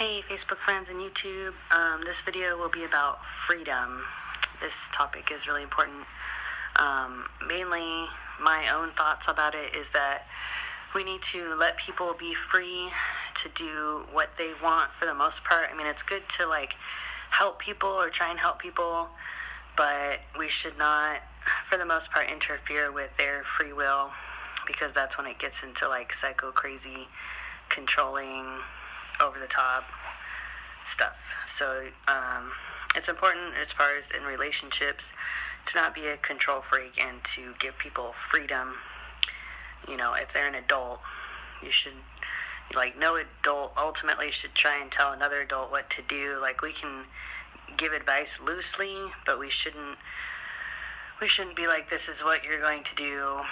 Hey Facebook friends and YouTube, this video will be about freedom. This topic is really important. Mainly my own thoughts about it is that we need to let people be free to do what they want for the most part. I mean, it's good to help people or try and help people, but we should not, for the most part, interfere with their free will, because that's when it gets into psycho crazy, controlling, over the top stuff. So it's important as far as in relationships to not be a control freak and to give people freedom. You know, if they're an adult, you should, no adult ultimately should try and tell another adult what to do. We can give advice loosely, but we shouldn't be like, this is what you're going to do,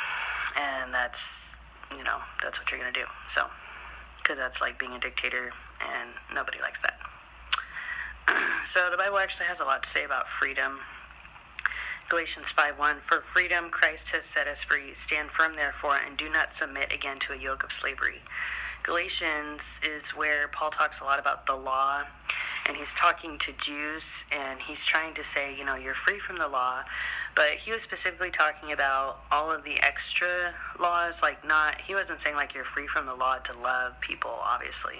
and that's what you're going to do. So, because that's like being a dictator, and nobody likes that. So the Bible actually has a lot to say about freedom. Galatians 5:1, for freedom Christ has set us free. Stand firm, therefore, and do not submit again to a yoke of slavery. Galatians is where Paul talks a lot about the law, and he's talking to Jews, and he's trying to say, you're free from the law, but he was specifically talking about all of the extra laws, he wasn't saying you're free from the law to love people, obviously,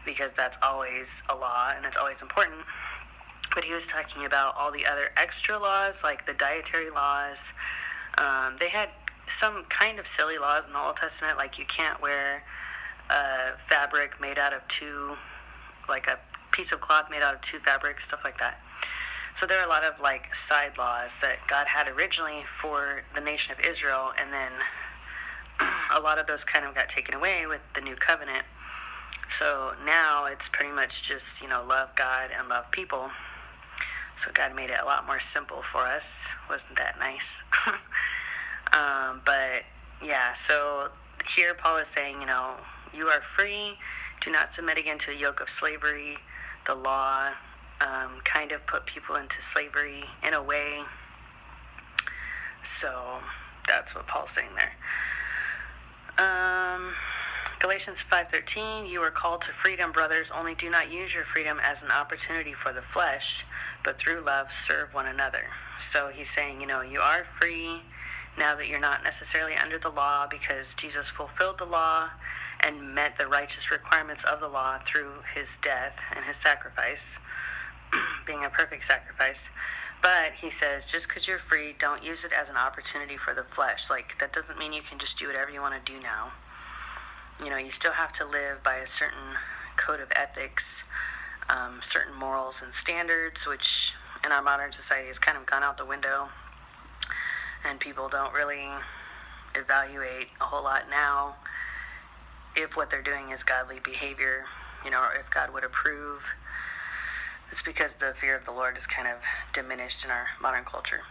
because that's always a law, and it's always important. But he was talking about all the other extra laws, like the dietary laws. They had some kind of silly laws in the Old Testament, like you can't wear fabric made out of two, a piece of cloth made out of two fabrics, stuff like that. So there are a lot of side laws that God had originally for the nation of Israel, and then a lot of those kind of got taken away with the new covenant. So now it's pretty much just, love God and love people. So God made it a lot more simple for us. Wasn't that nice? But yeah, so here Paul is saying, you are free. Do not submit again to a yoke of slavery. The law kind of put people into slavery in a way. So that's what Paul's saying there. Galatians 5:13, you are called to freedom, brothers, only do not use your freedom as an opportunity for the flesh, but through love serve one another. So he's saying, you are free now that you're not necessarily under the law, because Jesus fulfilled the law and met the righteous requirements of the law through his death and his sacrifice, being a perfect sacrifice. But he says, just because you're free, don't use it as an opportunity for the flesh. That doesn't mean you can just do whatever you want to do now. You still have to live by a certain code of ethics, certain morals and standards, which in our modern society has kind of gone out the window. And people don't really evaluate a whole lot now if what they're doing is godly behavior, or if God would approve. It's because the fear of the Lord is kind of diminished in our modern culture.